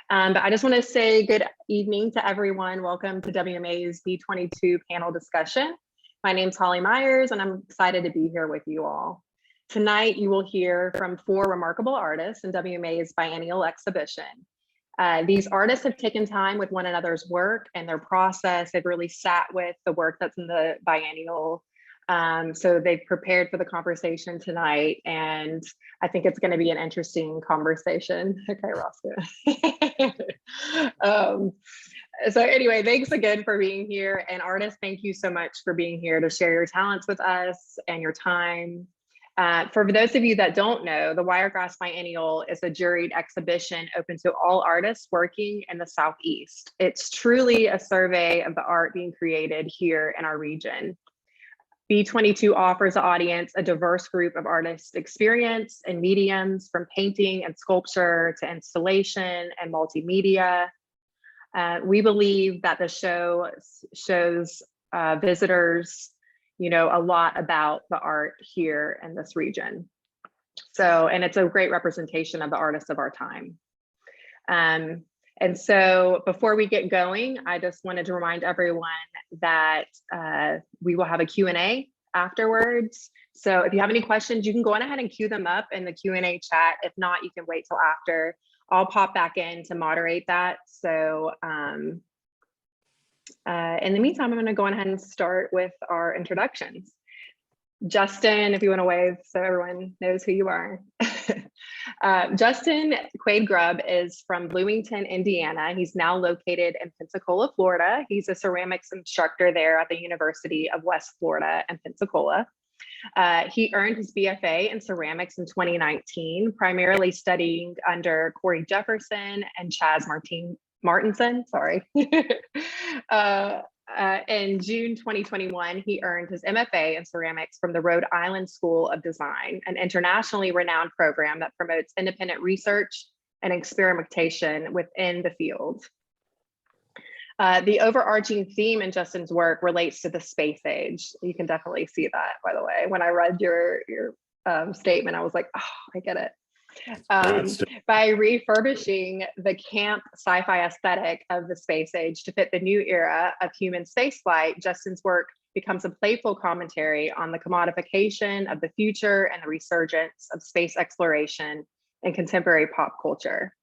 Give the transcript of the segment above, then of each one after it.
But I just want to say good evening to everyone. Welcome to WMA's B22 panel discussion. My name's Holly Myers, and I'm excited to be here with you all. Tonight, you will hear from 4 remarkable artists in WMA's biennial exhibition. These artists have taken time with one another's work and their process. They've really sat with the work that's in the biennial. So they've prepared for the conversation tonight, and I think it's going to be an interesting conversation. Okay, Roscoe. So anyway, thanks again for being here. And artists, thank you so much for being here to share your talents with us and your time. For those of you that don't know, the Wiregrass Biennial is a juried exhibition open to all artists working in the Southeast. It's truly a survey of the art being created here in our region. B22 offers the audience a diverse group of artists' experience and mediums, from painting and sculpture to installation and multimedia. We believe that the show shows visitors, a lot about the art here in this region. And it's a great representation of the artists of our time. And so before we get going, I just wanted to remind everyone that we will have a Q&A afterwards. So if you have any questions, you can go on ahead and queue them up in the Q&A chat. If not, you can wait till after. I'll pop back in to moderate that. So in the meantime, I'm going to go on ahead and start with our introductions. Justin, if you want to wave so everyone knows who you are. Justin Quaid Grubb is from Bloomington, Indiana. He's now located in Pensacola, Florida. He's a ceramics instructor there at the University of West Florida in Pensacola. He earned his BFA in ceramics in 2019, primarily studying under Corey Jefferson and Chaz Märtinez, sorry. In June 2021, he earned his MFA in ceramics from the Rhode Island School of Design, an internationally renowned program that promotes independent research and experimentation within the field. The overarching theme in Justin's work relates to the space age. You can definitely see that, by the way. When I read your statement, I was like, oh, I get it. By refurbishing the camp sci-fi aesthetic of the space age to fit the new era of human spaceflight, Justin's work becomes a playful commentary on the commodification of the future and the resurgence of space exploration in contemporary pop culture.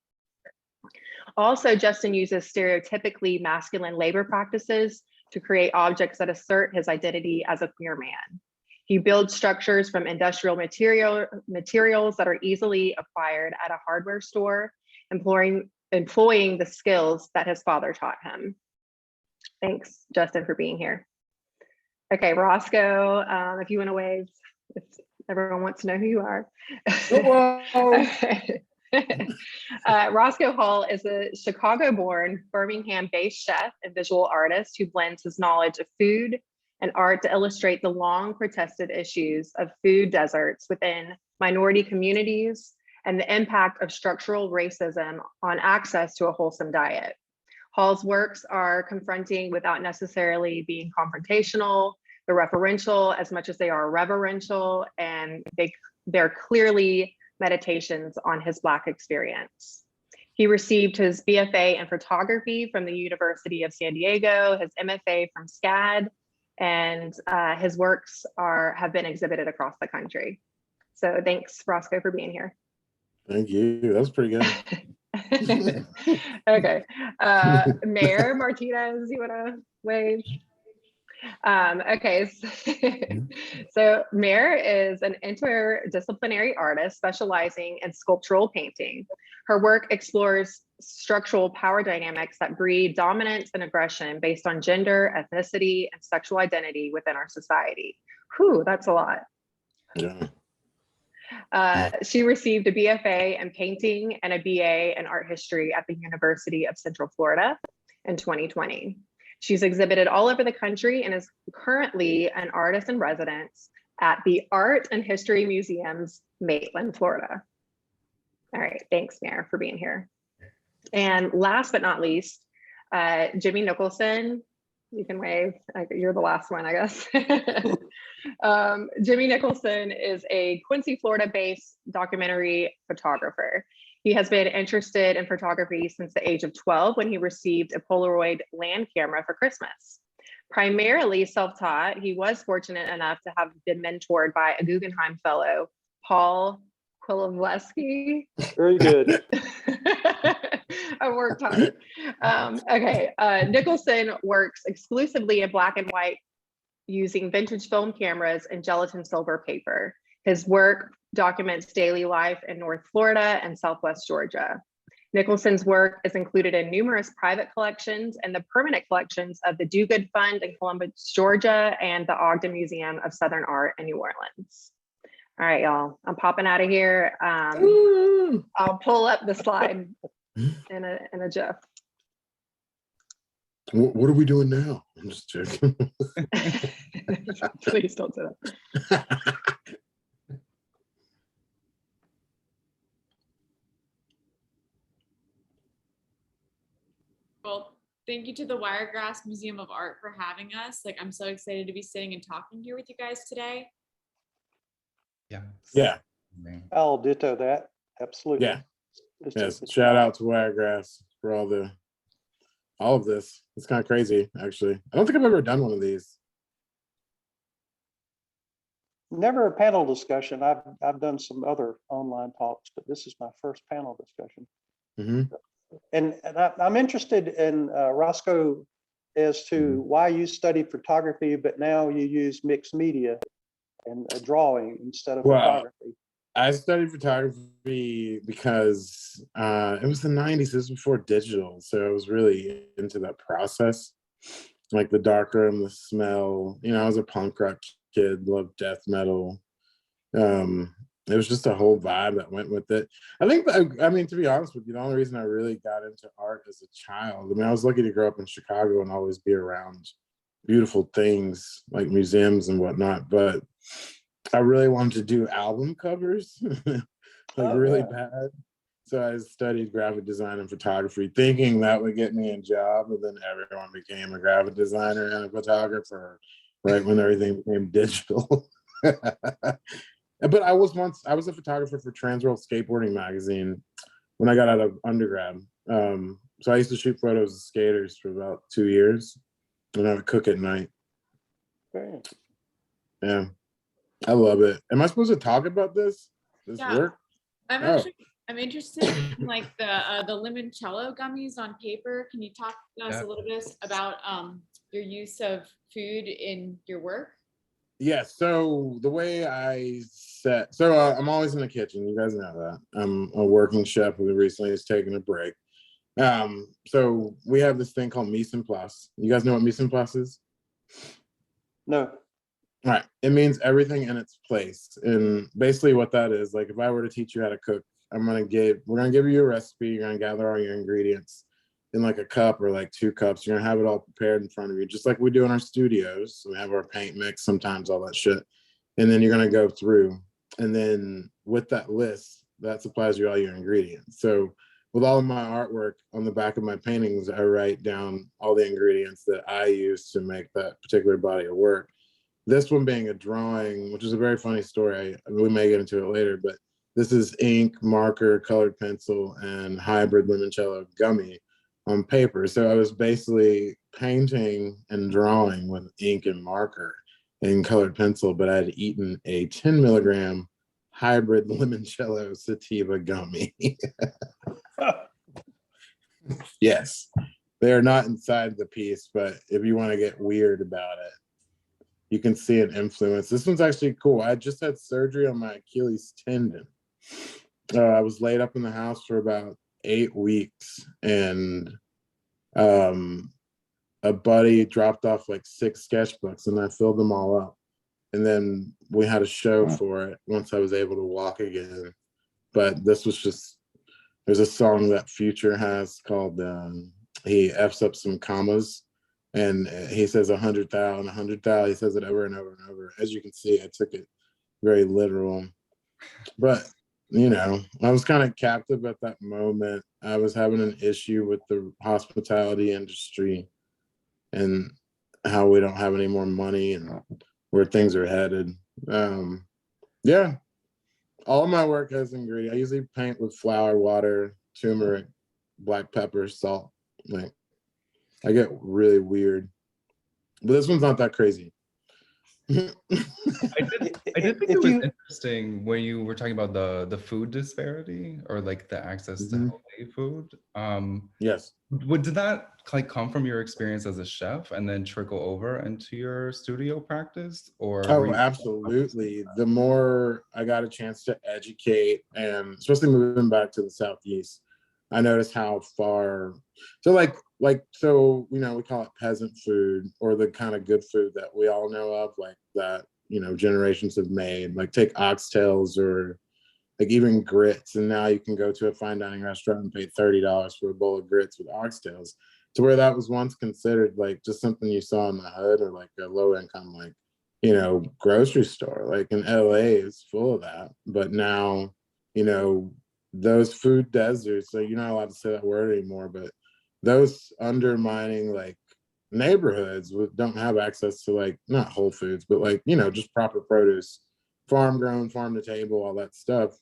Also, Justin uses stereotypically masculine labor practices to create objects that assert his identity as a queer man. He builds structures from industrial materials that are easily acquired at a hardware store, employing the skills that his father taught him. Thanks, Justin, for being here. Okay, Roscoe, if you want to wave, if everyone wants to know who you are. Roscoe Hall is a Chicago-born, Birmingham-based chef and visual artist who blends his knowledge of food and art to illustrate the long protested issues of food deserts within minority communities and the impact of structural racism on access to a wholesome diet. Hall's works are confronting without necessarily being confrontational. They're referential as much as they are reverential, and they're clearly meditations on his Black experience. He received his BFA in photography from the University of San Diego, his MFA from SCAD, and his works have been exhibited across the country. So thanks, Roscoe, for being here. Thank you. That was pretty good. Okay. Mayor Märtinez, you want to wave? Okay. So Mayor is an interdisciplinary artist specializing in sculptural painting. Her work explores structural power dynamics that breed dominance and aggression based on gender, ethnicity, and sexual identity within our society. Whew, that's a lot. Yeah. She received a BFA in painting and a BA in art history at the University of Central Florida in 2020. She's exhibited all over the country and is currently an artist in residence at the Art and History Museum's Maitland, Florida. All right, thanks, Mayor, for being here. And last but not least, Jimmy Nicholson. You can wave. You're the last one, I guess. Jimmy Nicholson is a Quincy, Florida-based documentary photographer. He has been interested in photography since the age of 12 when he received a Polaroid land camera for Christmas. Primarily self-taught, he was fortunate enough to have been mentored by a Guggenheim Fellow, Paul Kowalewski. Very good. I worked hard. Nicholson works exclusively in black and white using vintage film cameras and gelatin silver paper. His work documents daily life in North Florida and Southwest Georgia. Nicholson's work is included in numerous private collections and the permanent collections of the Do Good Fund in Columbus, Georgia, and the Ogden Museum of Southern Art in New Orleans. All right, y'all, I'm popping out of here. I'll pull up the slide in a GIF. What are we doing now? I'm just joking. Please don't say that. Well, thank you to the Wiregrass Museum of Art for having us. Like, I'm so excited to be sitting and talking here with you guys today. Yeah. I'll ditto that. Absolutely. Yeah. Yes. Shout out to Wiregrass for all of this. It's kind of crazy, actually. I don't think I've ever done one of these. Never a panel discussion. I've done some other online talks, but this is my first panel discussion. Mm-hmm. And I'm interested in Roscoe as to why you studied photography, but now you use mixed media and drawing instead of photography. I studied photography because it was the 90s. This was before digital. So I was really into that process. Like the darkroom, the smell. You know, I was a punk rock kid, loved death metal. It was just a whole vibe that went with it. I think, I mean, to be honest with you, the only reason I really got into art as a child, I mean, I was lucky to grow up in Chicago and always be around beautiful things like museums and whatnot, but I really wanted to do album covers, really bad. So I studied graphic design and photography, thinking that would get me a job, and then everyone became a graphic designer and a photographer right when everything became digital. But I was a photographer for Transworld Skateboarding magazine when I got out of undergrad. So I used to shoot photos of skaters for about 2 years, and I would cook at night. Yeah, I love it. Am I supposed to talk about this work? I'm interested in like the limoncello gummies on paper. Can you talk to us a little bit about your use of food in your work? Yeah, so the way I'm always in the kitchen. You guys know that. I'm a working chef who recently has taken a break. So we have this thing called mise en place. You guys know what mise en place is? No. All right. It means everything in its place. And basically what that is, like if I were to teach you how to cook, we're gonna give you a recipe, you're gonna gather all your ingredients in like a cup or like 2 cups. You're gonna have it all prepared in front of you, just like we do in our studios. So we have our paint mix, sometimes all that shit. And then you're gonna go through. And then with that list, that supplies you all your ingredients. So with all of my artwork on the back of my paintings, I write down all the ingredients that I use to make that particular body of work. This one being a drawing, which is a very funny story. We may get into it later, but this is ink, marker, colored pencil, and hybrid limoncello gummy on paper. So I was basically painting and drawing with ink and marker and colored pencil, but I had eaten a 10 milligram hybrid limoncello sativa gummy. Yes, they are not inside the piece, but if you want to get weird about it, you can see an influence. This one's actually cool. I just had surgery on my Achilles tendon. I was laid up in the house for about 8 weeks, and a buddy dropped off like 6 sketchbooks, and I filled them all up. And then we had a show for it once I was able to walk again. But this was just, there's a song that Future has called, he F's up some commas, and he says 100 thou and 100 thou. He says it over and over and over. As you can see, I took it very literal. But, you know, I was kind of captive at that moment. I was having an issue with the hospitality industry and how we don't have any more money and where things are headed. Yeah. All my work has ingredients. I usually paint with flour, water, turmeric, black pepper, salt. Like I get really weird, but this one's not that crazy. I did think it was interesting when you were talking about the food disparity or like the access to healthy food. Yes. Did that like come from your experience as a chef and then trickle over into your studio practice? Or Oh, absolutely. The more I got a chance to educate, and especially moving back to the Southeast, I noticed how far. So so we call it peasant food, or the kind of good food that we all know of, like that generations have made. Like take oxtails or like even grits, and now you can go to a fine dining restaurant and pay $30 for a bowl of grits with oxtails. To where that was once considered like just something you saw in the hood, or like a low income grocery store. Like in LA is full of that, but now those food deserts, so you're not allowed to say that word anymore, but those undermining like neighborhoods don't have access to like not Whole Foods, but like just proper produce, farm grown, farm to table, all that stuff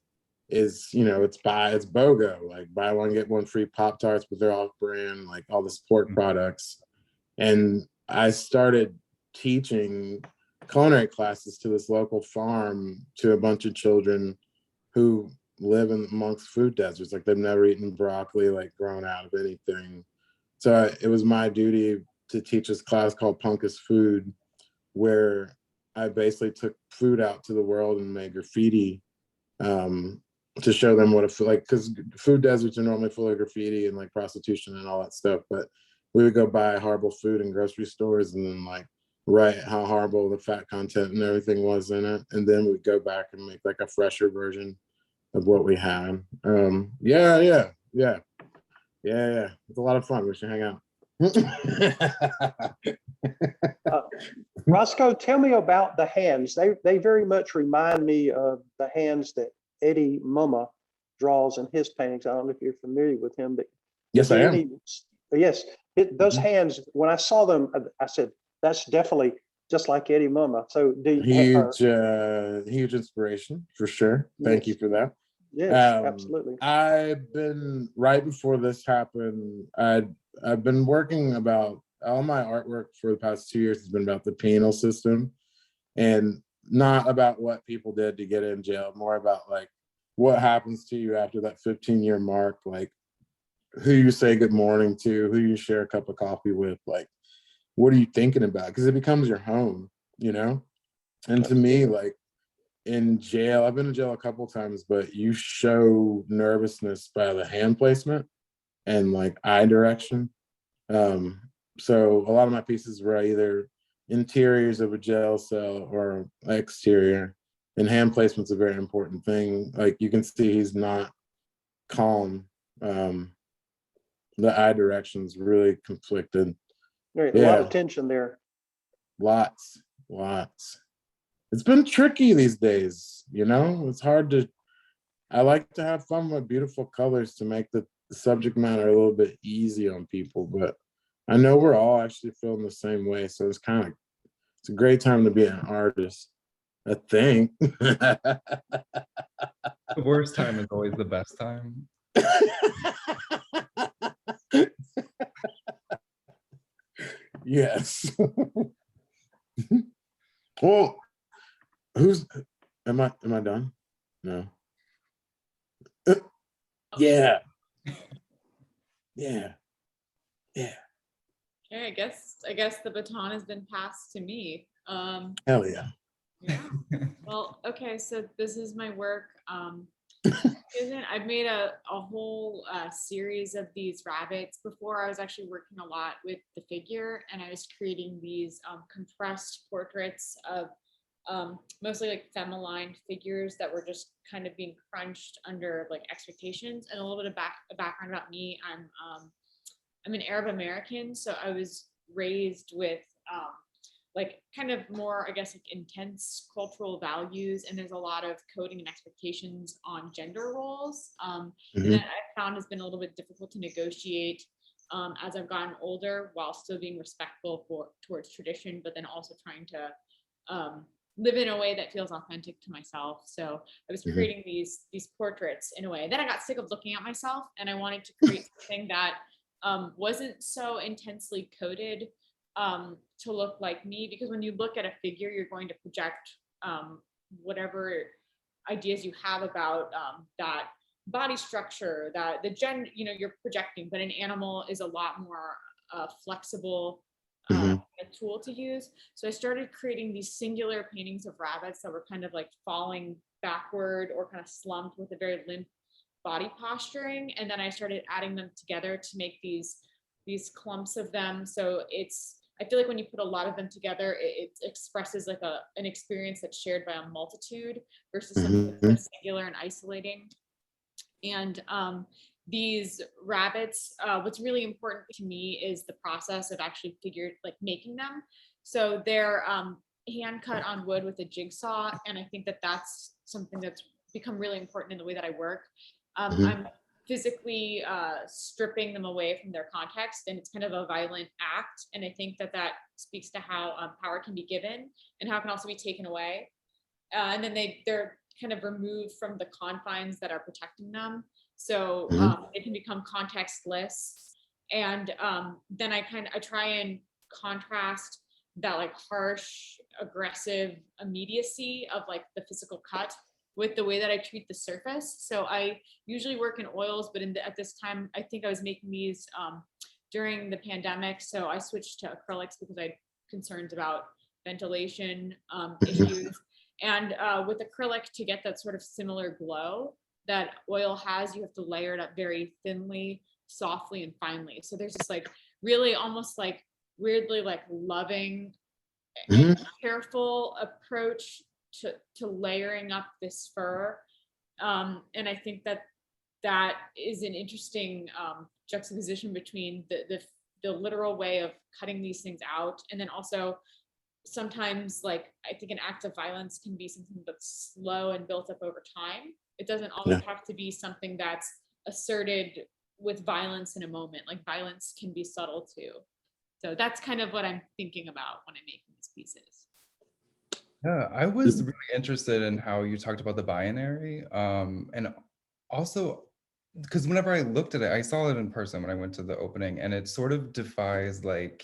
is it's BOGO, like buy one get one free Pop-Tarts, but they're off brand, like all the support products. And I started teaching culinary classes to this local farm to a bunch of children who live amongst food deserts. Like they've never eaten broccoli, like grown out of anything. So it was my duty to teach this class called Punkus Food, where I basically took food out to the world and made graffiti to show them what because food deserts are normally full of graffiti and like prostitution and all that stuff. But we would go buy horrible food in grocery stores and then like write how horrible the fat content and everything was in it. And then we'd go back and make like a fresher version of what we had. Yeah. It's a lot of fun. We should hang out. Roscoe, tell me about the hands. They very much remind me of the hands that Eddie Mumma draws in his paintings. I don't know if you're familiar with him, but yes, I am. Yes, those hands. When I saw them, I said, "That's definitely just like Eddie Mumma." So, huge inspiration for sure. Thank you for that. Yes, absolutely. I've been right before this happened. I've been working about all my artwork for the past 2 years has been about the penal system, and not about what people did to get in jail, more about like what happens to you after that 15-year mark, like who you say good morning to, who you share a cup of coffee with, like what are you thinking about? Because it becomes your home, And to me, like in jail, I've been in jail a couple of times, but you show nervousness by the hand placement and like eye direction. So a lot of my pieces were either interiors of a jail cell or exterior, and hand placement's a very important thing. Like you can see he's not calm. The eye direction's really conflicted. Right, a lot of tension there. Lots. It's been tricky these days, It's hard I like to have fun with beautiful colors to make the subject matter a little bit easy on people, but I know we're all actually feeling the same way. So it's a great time to be an artist, I think. The worst time is always the best time. Yes. Well, am I done? No. Yeah. Okay, I guess the baton has been passed to me. Hell yeah. Yeah. Well, okay, so this is my work. I've made a whole series of these rabbits. Before I was actually working a lot with the figure, and I was creating these compressed portraits of mostly like femme-aligned figures that were just kind of being crunched under like expectations. And a little bit of background about me. I'm an Arab American, so I was raised with like kind of more, I guess, like intense cultural values, and there's a lot of coding and expectations on gender roles, and that I found has been a little bit difficult to negotiate as I've gotten older, while still being respectful towards tradition, but then also trying to live in a way that feels authentic to myself. So I was creating these portraits in a way. Then I got sick of looking at myself, and I wanted to create something that wasn't so intensely coded to look like me, because when you look at a figure, you're going to project whatever ideas you have about that body structure, that the gender, you're projecting. But an animal is a lot more flexible a tool to use. So I started creating these singular paintings of rabbits that were kind of like falling backward or kind of slumped with a very limp body posturing. And then I started adding them together to make these clumps of them. So I feel like when you put a lot of them together, it expresses like an experience that's shared by a multitude versus something that's singular and isolating. And these rabbits, what's really important to me is the process of actually making them. So they're hand cut on wood with a jigsaw. And I think that that's something that's become really important in the way that I work. I'm physically stripping them away from their context, and it's kind of a violent act. And I think that speaks to how power can be given and how it can also be taken away. And then they're kind of removed from the confines that are protecting them. So they can become contextless. And then I try and contrast that like harsh, aggressive immediacy of like the physical cut with the way that I treat the surface. So I usually work in oils, but at this time, I think I was making these during the pandemic. So I switched to acrylics because I had concerns about ventilation issues. And with acrylic, to get that sort of similar glow that oil has, you have to layer it up very thinly, softly, and finely. So there's this like really almost like weirdly like loving and careful approach to layering up this fur. And I think that is an interesting juxtaposition between the literal way of cutting these things out, and then also sometimes like I think an act of violence can be something that's slow and built up over time. It doesn't always have to be something that's asserted with violence in a moment. Like violence can be subtle too. So that's kind of what I'm thinking about when I'm making these pieces. Yeah, I was really interested in how you talked about the binary. And also, because whenever I looked at it, I saw it in person when I went to the opening, and it sort of defies like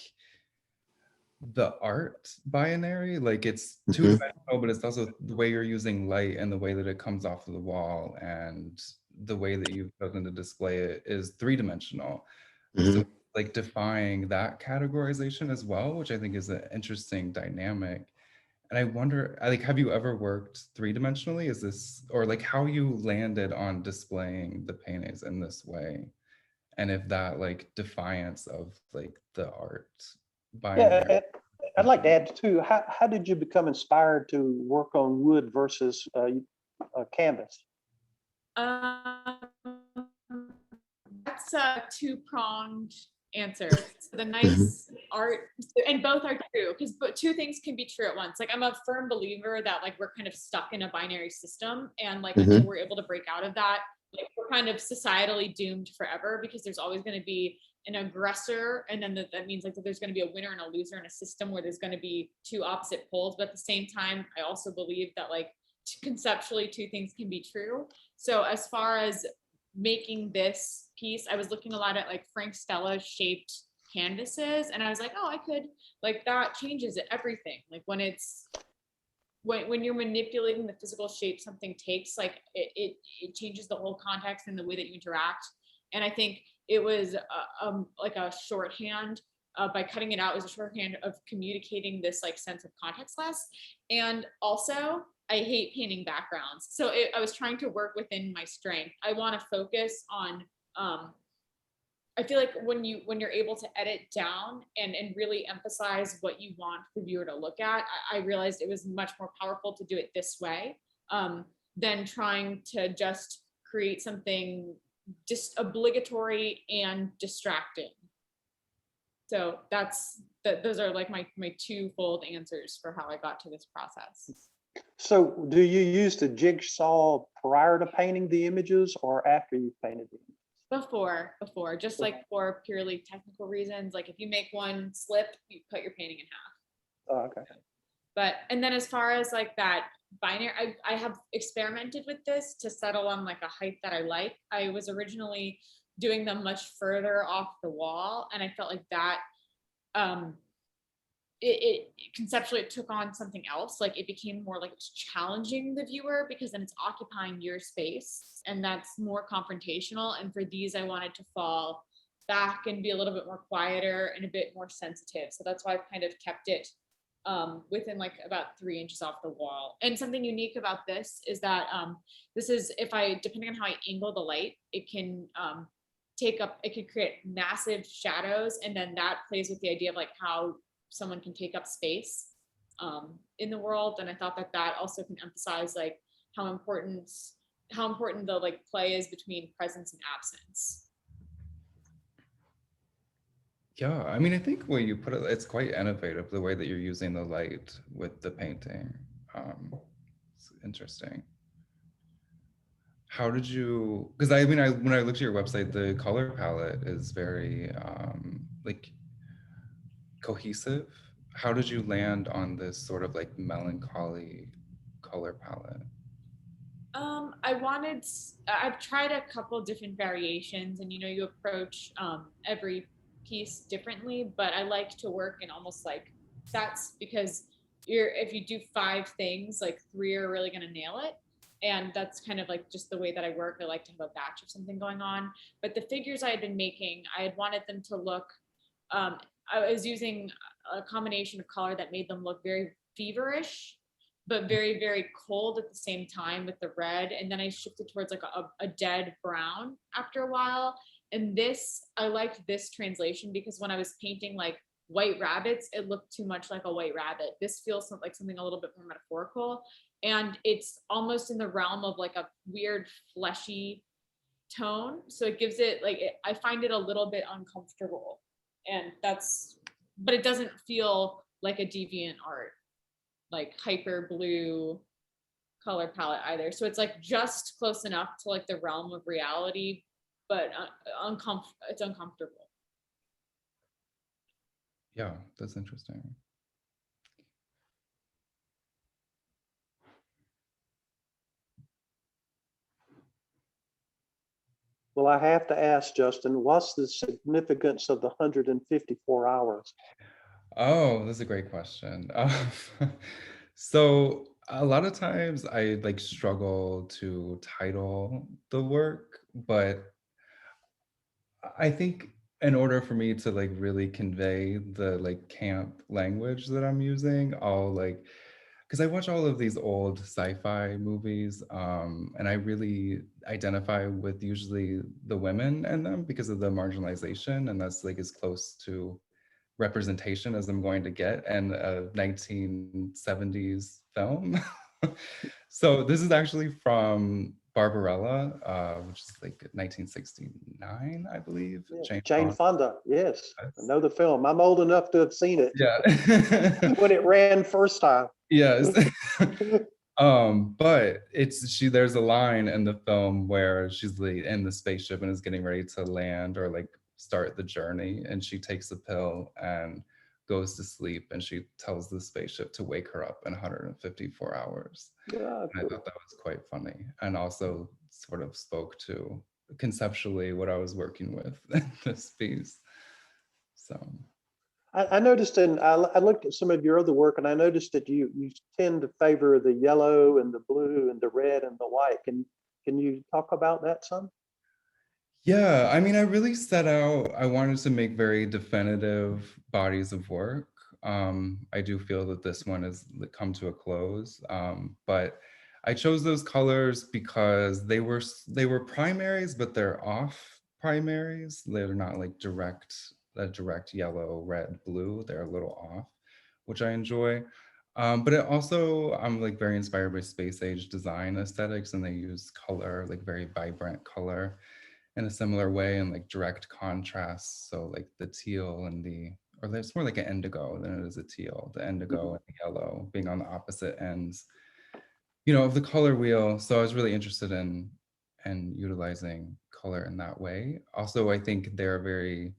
the art binary. Like it's two-dimensional, but it's also the way you're using light and the way that it comes off of the wall, and the way that you've chosen to display it is three-dimensional. So like defying that categorization as well, which I think is an interesting dynamic. And I wonder, like, have you ever worked three-dimensionally? Is this, or like how you landed on displaying the paintings in this way? And if that like defiance of like the art binary. Yeah, I'd like to add too, how did you become inspired to work on wood versus canvas? That's a two-pronged answer. So the nice art, and both are true, because two things can be true at once. Like I'm a firm believer that like we're kind of stuck in a binary system, and like until we're able to break out of that, like we're kind of societally doomed forever, because there's always going to be an aggressor, and then that means like that there's going to be a winner and a loser in a system where there's going to be two opposite poles. But at the same time, I also believe that like conceptually two things can be true. So as far as making this piece, I was looking a lot at like Frank Stella shaped canvases, and I was like, oh, I could, like that changes everything. Like when you're manipulating the physical shape something takes, like it changes the whole context and the way that you interact. And I think it was like a shorthand by cutting it out, as a shorthand of communicating this like sense of contextless. And also I hate painting backgrounds. So I was trying to work within my strength. I want to focus on, I feel like when you're able to edit down and really emphasize what you want the viewer to look at, I realized it was much more powerful to do it this way than trying to just create something just obligatory and distracting. So those are like my twofold answers for how I got to this process. So do you use the jigsaw prior to painting the images or after you painted them? Before, just like for purely technical reasons. Like if you make one slip, you cut your painting in half. Oh, okay. But, and then as far as like that binary, I have experimented with this to settle on like a height that I like. I was originally doing them much further off the wall, and I felt like that it conceptually it took on something else. Like it became more like it's challenging the viewer, because then it's occupying your space, and that's more confrontational. And for these, I wanted to fall back and be a little bit more quieter and a bit more sensitive. So that's why I've kind of kept it within like about 3 inches off the wall. And something unique about this is that this is, if I, depending on how I angle the light, it can take up, it could create massive shadows. And then that plays with the idea of like how someone can take up space in the world. And I thought that that also can emphasize like how important the like play is between presence and absence. Yeah, I mean, I think what you put it, it's quite innovative, the way that you're using the light with the painting. It's interesting. How did you, because I mean, when I looked at your website, the color palette is very like cohesive. How did you land on this sort of like melancholy color palette? I've tried a couple different variations, and you approach every piece differently, but I like to work in almost like sets, because if you do 5 things, like 3 are really going to nail it. And that's kind of like just the way that I work. I like to have a batch of something going on. But the figures I had been making, I had wanted them to look, I was using a combination of color that made them look very feverish, but very, very cold at the same time with the red. And then I shifted towards like a dead brown after a while. And this, I liked this translation, because when I was painting like white rabbits, it looked too much like a white rabbit. This feels like something a little bit more metaphorical. And it's almost in the realm of like a weird fleshy tone. So it gives it like, I find it a little bit uncomfortable. And but it doesn't feel like a deviant art, like hyper blue color palette either. So it's like just close enough to like the realm of reality, but it's uncomfortable. Yeah, that's interesting. Well, I have to ask, Justin, what's the significance of the 154 hours? Oh, that's a great question. So a lot of times I like struggle to title the work, but I think in order for me to like really convey the like camp language that I'm using, I'll like, because I watch all of these old sci-fi movies, and I really identify with usually the women in them because of the marginalization, and that's like as close to representation as I'm going to get in a 1970s film. So this is actually from Barbarella, which is like 1969, I believe. Yeah, Jane Fonda, yes. Yes. I know the film. I'm old enough to have seen it. Yeah. When it ran first time. Yes. But there's a line in the film where she's in the spaceship and is getting ready to land or like start the journey, and she takes a pill and goes to sleep, and she tells the spaceship to wake her up in 154 hours. Yeah, And I thought that was quite funny, and also sort of spoke to conceptually what I was working with in this piece. So I noticed, and I looked at some of your other work, and I noticed that you tend to favor the yellow and the blue and the red and the white. Can you talk about that some? yeah, I mean, I really set out, I wanted to make very definitive bodies of work. I do feel that this one has come to a close, but I chose those colors because they were primaries, but they're off primaries. They're not like a direct yellow, red, blue. They're a little off, which I enjoy. But it also, I'm like very inspired by space age design aesthetics, and they use color, like very vibrant color in a similar way, and like direct contrasts. So like the teal and or it's more like an indigo than it is a teal, the indigo and the yellow being on the opposite ends, of the color wheel. So I was really interested in utilizing color in that way. Also, I think they're very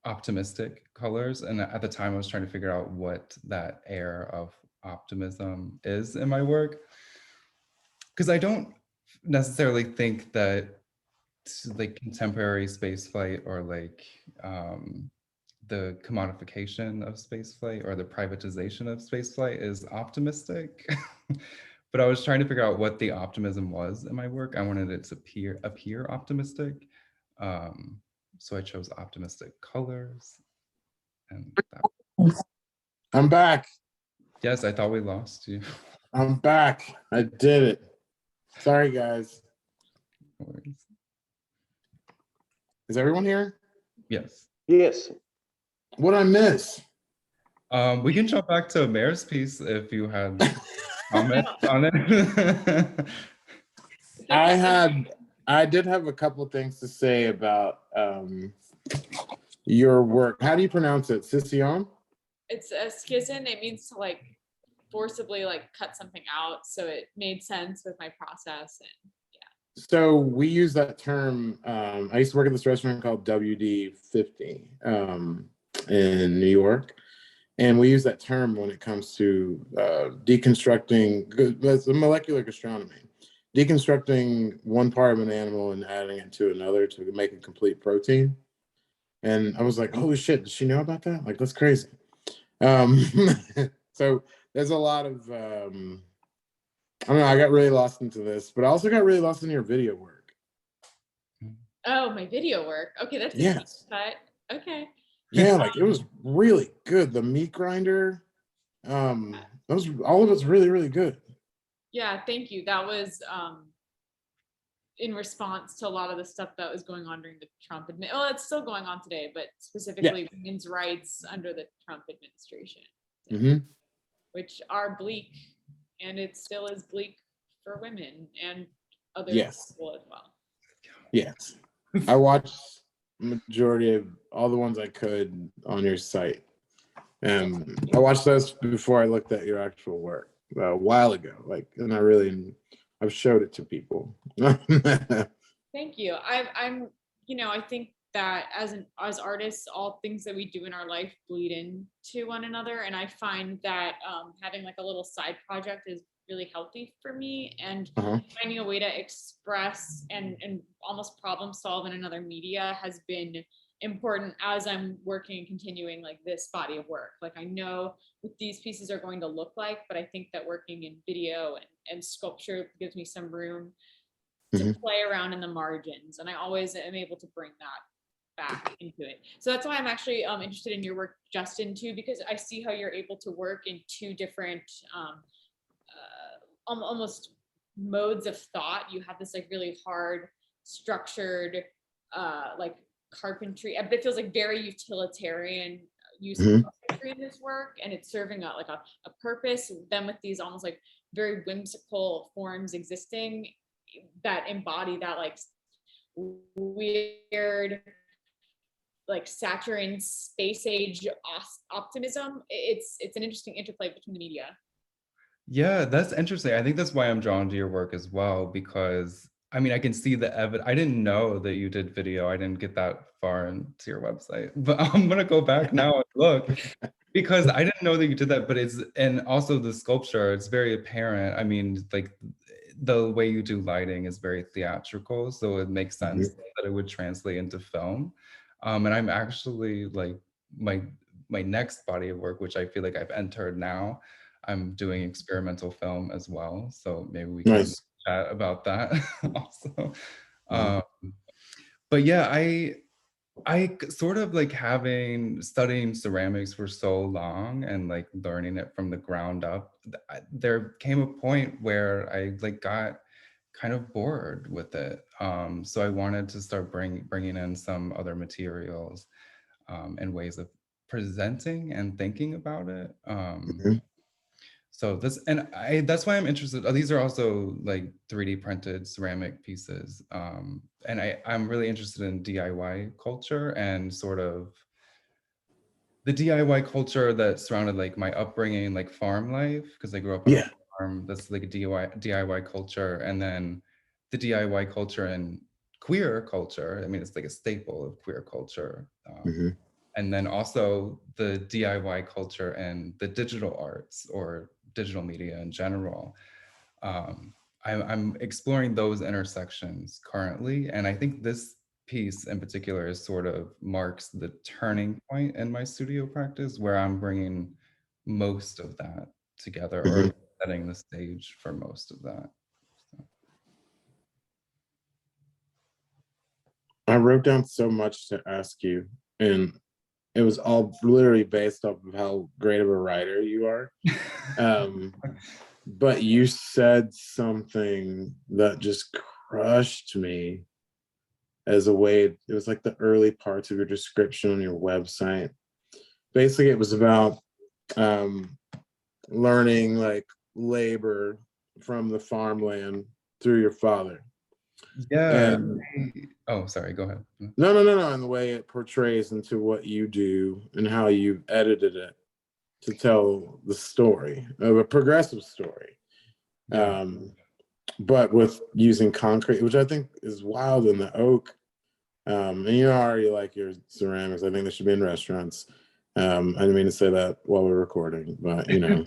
optimistic colors. And at the time I was trying to figure out what that air of optimism is in my work. Because I don't necessarily think that like contemporary spaceflight or like the commodification of spaceflight or the privatization of spaceflight is optimistic. But I was trying to figure out what the optimism was in my work. I wanted it to appear optimistic. So I chose optimistic colors. And I'm back. yes, I thought we lost you. I'm back. I did it. Sorry, guys. No worries. Is everyone here? Yes. Yes. What'd I miss? We can jump back to Mayor's piece if you had comments on it. I did have a couple things to say about your work. How do you pronounce it? Scission? It's a schism. It means to like forcibly like cut something out. So it made sense with my process. And so we use that term. I used to work at this restaurant called WD50 in New York. And we use that term when it comes to deconstructing, that's a molecular gastronomy, deconstructing one part of an animal and adding it to another to make a complete protein. And I was like, holy shit, does she know about that? Like, that's crazy. So there's a lot of, I don't know, I got really lost into this, but I also got really lost in your video work. oh, my video work. Okay, that's a deep cut. Okay. Yeah, like it was really good. The meat grinder, that was all of it's really, really good. Yeah, thank you. That was in response to a lot of the stuff that was going on during the Trump administration. Well, it's still going on today, but specifically women's rights under the Trump administration, which are bleak, and it still is bleak for women and other people as well. Yes, I watched the majority of all the ones I could on your site. And I watched those before I looked at your actual work a while ago. Like, and I've showed it to people. Thank you. I'm, I think that as artists, all things that we do in our life bleed into one another. And I find that having like a little side project is really healthy for me, and finding a way to express and almost problem solve in another media has been important as I'm working and continuing like this body of work. Like I know what these pieces are going to look like, but I think that working in video and sculpture gives me some room to play around in the margins, and I always am able to bring that back into it. So that's why I'm actually interested in your work, Justin, too, because I see how you're able to work in two different almost modes of thought. You have this like really hard structured like carpentry, but it feels like very utilitarian use of carpentry in this work, and it's serving a purpose. Then with these almost like very whimsical forms existing that embody that like weird like Saturn space age optimism. It's an interesting interplay between the media. Yeah, that's interesting. I think that's why I'm drawn to your work as well, because I mean, I can see the evidence. I didn't know that you did video. I didn't get that far into your website, but I'm gonna go back now and look, because I didn't know that you did that. But and also the sculpture, it's very apparent. I mean, like the way you do lighting is very theatrical, so it makes sense that it would translate into film. And I'm actually like my next body of work, which I feel like I've entered now. I'm doing experimental film as well, so maybe we can chat about that also. But yeah, I sort of like studying ceramics for so long and like learning it from the ground up, there came a point where I like got kind of bored with it. So I wanted to start bringing in some other materials and ways of presenting and thinking about it. So that's why I'm interested. These are also like 3D printed ceramic pieces. And I'm really interested in DIY culture and sort of the DIY culture that surrounded like my upbringing, like farm life, because I grew up on a farm. That's like a DIY culture. And then the DIY culture and queer culture. I mean, it's like a staple of queer culture. And then also the DIY culture and the digital arts or digital media in general. I'm exploring those intersections currently, and I think this piece in particular is sort of marks the turning point in my studio practice, where I'm bringing most of that together, or setting the stage for most of that. So. I wrote down so much to ask you, and it was all literally based off of how great of a writer you are. But you said something that just crushed me as a way, it was like the early parts of your description on your website. Basically, it was about learning like labor from the farmland through your father. Yeah. And, oh, sorry, go ahead. No. And the way it portrays into what you do and how you edited it to tell the story of a progressive story. Yeah. But with using concrete, which I think is wild in the oak. And you know, I already like your ceramics. I think they should be in restaurants. I didn't mean to say that while we're recording, but you know.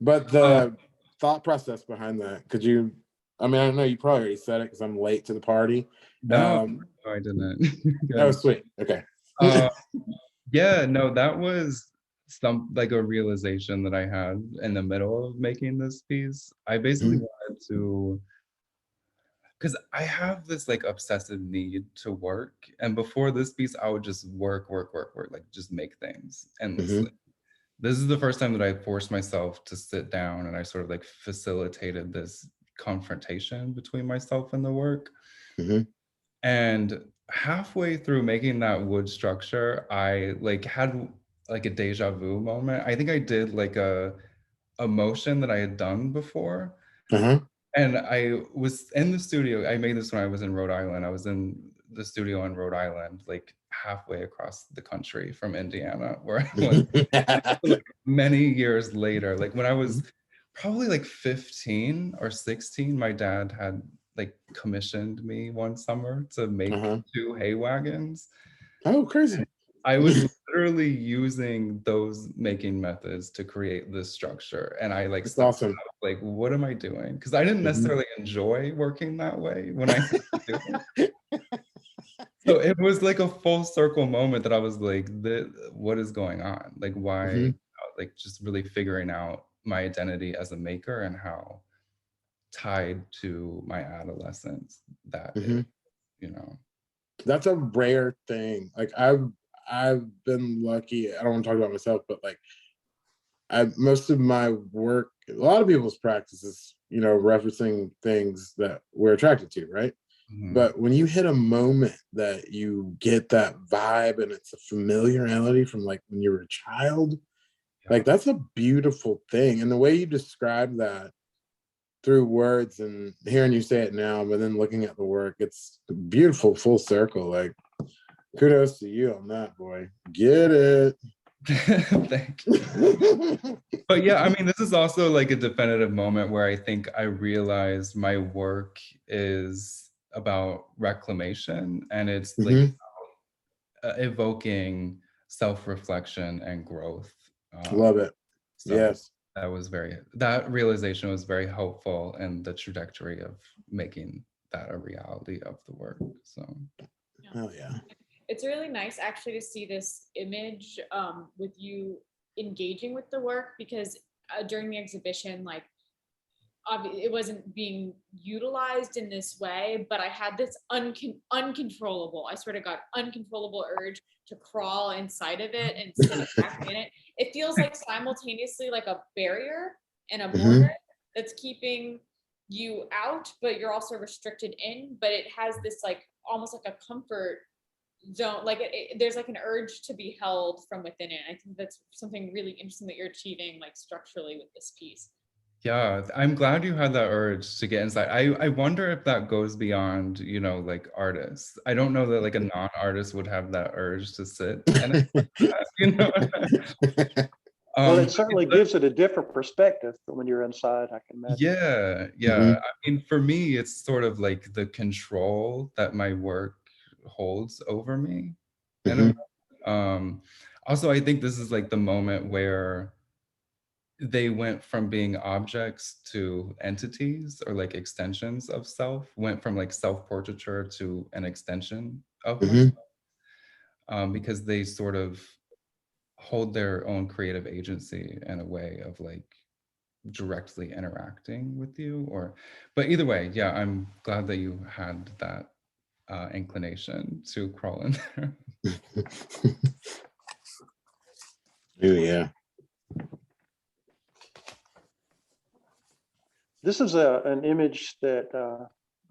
But the thought process behind that, could you, I mean, I know you probably already said it because I'm late to the party. No, I didn't. Oh, sweet. Okay. Yeah, no, that was like a realization that I had in the middle of making this piece. I basically wanted to, because I have this like obsessive need to work, and before this piece I would just work, like just make things endlessly. This is the first time that I forced myself to sit down, and I sort of like facilitated this confrontation between myself and the work. And halfway through making that wood structure, I like had like a deja vu moment. I think I did like a motion that I had done before. And I was in the studio. I made this when I was in Rhode Island. I was in the studio in Rhode Island, like halfway across the country from Indiana, where I was like, many years later. Like when I was probably like 15 or 16, my dad had like commissioned me one summer to make 2 hay wagons. Oh, crazy. I was literally using those making methods to create this structure. And I like, awesome. Like, what am I doing? Because I didn't necessarily enjoy working that way when I do it. So it was like a full circle moment that I was like, what is going on? Like, why? Like, just really figuring out my identity as a maker and how tied to my adolescence that is, you know. That's a rare thing. Like I've been lucky. I don't want to talk about myself, but like most of my work, a lot of people's practices, you know, referencing things that we're attracted to, right? But when you hit a moment that you get that vibe and it's a familiarity from like when you were a child, like that's a beautiful thing. And the way you describe that through words and hearing you say it now, but then looking at the work, it's beautiful, full circle. Like kudos to you on that, boy. Get it. Thank you. But yeah, I mean, this is also like a definitive moment where I think I realized my work is about reclamation, and it's like evoking self-reflection and growth. Love it. So yes. That realization was very helpful in the trajectory of making that a reality of the work. So oh yeah. It's really nice actually to see this image with you engaging with the work, because during the exhibition, like it wasn't being utilized in this way, but I had this uncontrollable, I swear to God, uncontrollable urge to crawl inside of it and sit back in it. It feels like simultaneously like a barrier and a border that's keeping you out, but you're also restricted in, but it has this like almost like a comfort zone, like there's like an urge to be held from within it. I think that's something really interesting that you're achieving like structurally with this piece. Yeah, I'm glad you had that urge to get inside. I wonder if that goes beyond, you know, like artists. I don't know that like a non-artist would have that urge to sit and you know. Well, it certainly gives it a different perspective from when you're inside, I can imagine. Yeah. I mean, for me, it's sort of like the control that my work holds over me. And Also, I think this is like the moment where they went from being objects to entities, or like extensions of self, went from like self-portraiture to an extension of myself, because they sort of hold their own creative agency in a way of like directly interacting with you. But either way, yeah, I'm glad that you had that inclination to crawl in there. Yeah. This is an image that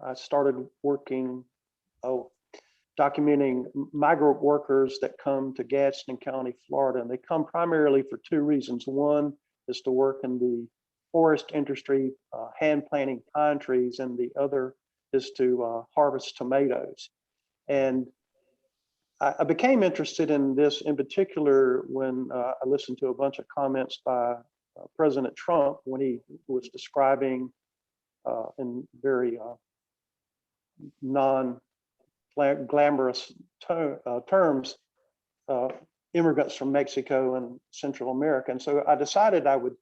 I started working, documenting migrant workers that come to Gadsden County, Florida. And they come primarily for two reasons. One is to work in the forest industry, hand planting pine trees, and the other is to harvest tomatoes. And I became interested in this in particular when I listened to a bunch of comments by President Trump when he was describing in very non-glamorous terms immigrants from Mexico and Central America. And so I decided I would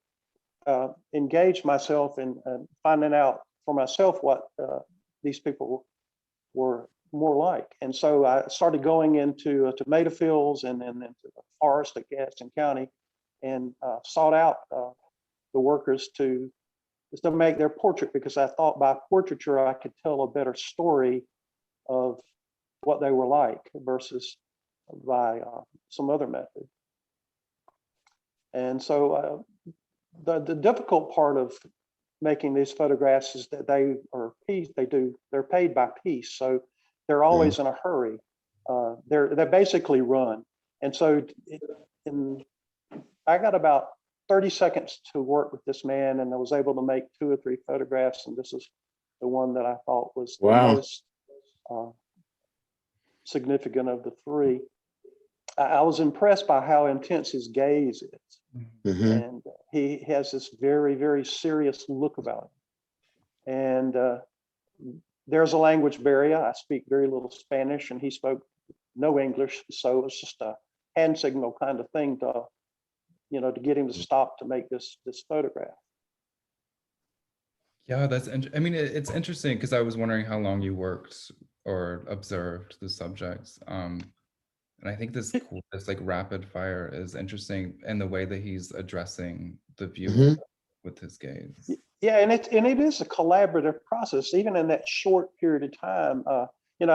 engage myself in finding out for myself what these people were more like. And so I started going into tomato fields and then into the forest of Gadsden County, and sought out the workers to make their portrait, because I thought by portraiture I could tell a better story of what they were like versus by some other method. And so the difficult part of making these photographs is that they're paid by piece, so they're always in a hurry. They basically run, and so I got about 30 seconds to work with this man, and I was able to make 2 or 3 photographs, and this is the one that I thought was the most significant of the 3. I was impressed by how intense his gaze is, and he has this very, very serious look about him. And there's a language barrier. I speak very little Spanish, and he spoke no English, so it was just a hand signal kind of thing to get him to stop to make this photograph. Yeah, I mean, it's interesting because I was wondering how long you worked or observed the subjects. And I think this like rapid fire is interesting in the way that he's addressing the viewer with his gaze. Yeah, and it is a collaborative process, even in that short period of time. I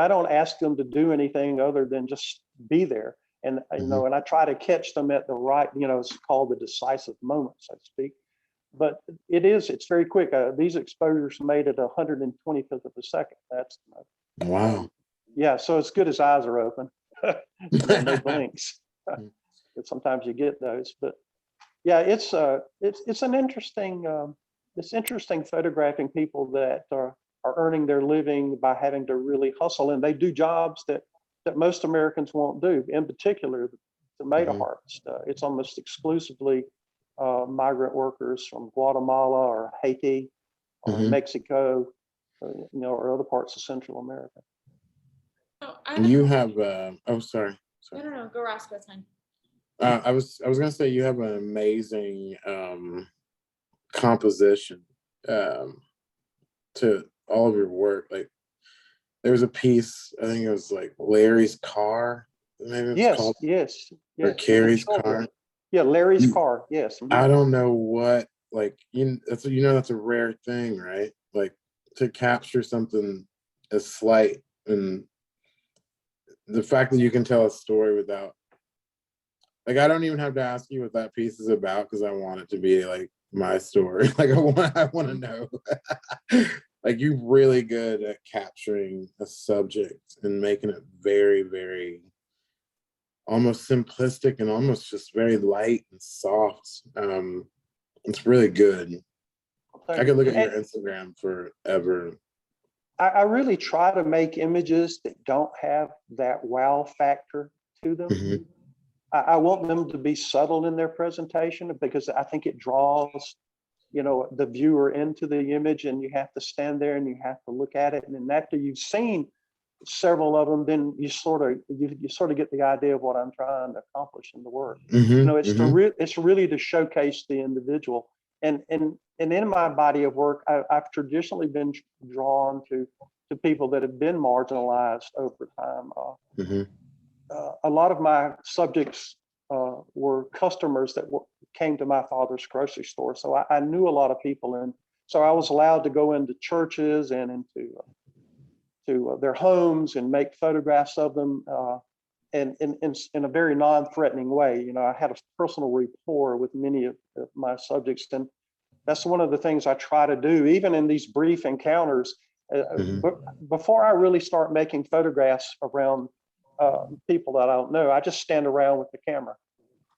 don't ask them to do anything other than just be there. And and I try to catch them at the right, it's called the decisive moment, so to speak. But it's very quick. These exposures made at 125th of a second. That's wow. Yeah, so it's good as eyes are open. No blinks. But sometimes you get those. But yeah, it's an interesting it's interesting photographing people that are earning their living by having to really hustle, and they do jobs that most Americans won't do. In particular, the tomato harvest. It's almost exclusively migrant workers from Guatemala or Haiti or Mexico, or other parts of Central America. You have sorry. No, go Roscoe, it's fine. I was gonna say you have an amazing composition to all of your work. Like there was a piece, I think it was like Larry's car. Maybe it's called. Yes. Or Carrie's car. Yeah, Larry's car. Yes. I don't know what, like, that's a rare thing, right? Like to capture something as slight, and the fact that you can tell a story without, like, I don't even have to ask you what that piece is about because I want it to be like my story. Like I want to know. Like you're really good at capturing a subject and making it very, very almost simplistic and almost just very light and soft. It's really good. I could look at your Instagram forever. I really try to make images that don't have that wow factor to them. I want them to be subtle in their presentation because I think it draws, the viewer into the image, and you have to stand there and you have to look at it. And then after you've seen several of them, then you sort of get the idea of what I'm trying to accomplish in the work. You know, it's it's really to showcase the individual. And in my body of work, I've traditionally been drawn to people that have been marginalized over time. A lot of my subjects were customers that came to my father's grocery store, so I knew a lot of people, and so I was allowed to go into churches and into to their homes and make photographs of them, and in a very non-threatening way. You know, I had a personal rapport with many of my subjects, and that's one of the things I try to do, even in these brief encounters. But before I really start making photographs around people that I don't know, I just stand around with the camera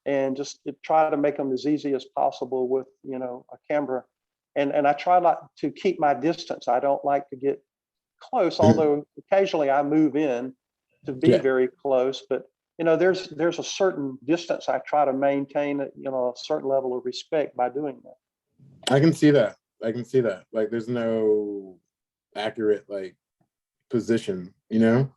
and just try to make them as easy as possible with, you know, a camera. And I try not to keep my distance. I don't like to get close, although occasionally I move in to be very close. But, you know, there's a certain distance I try to maintain, you know, a certain level of respect by doing that. I can see that. I can see that. Like, there's no accurate, like, position, you know?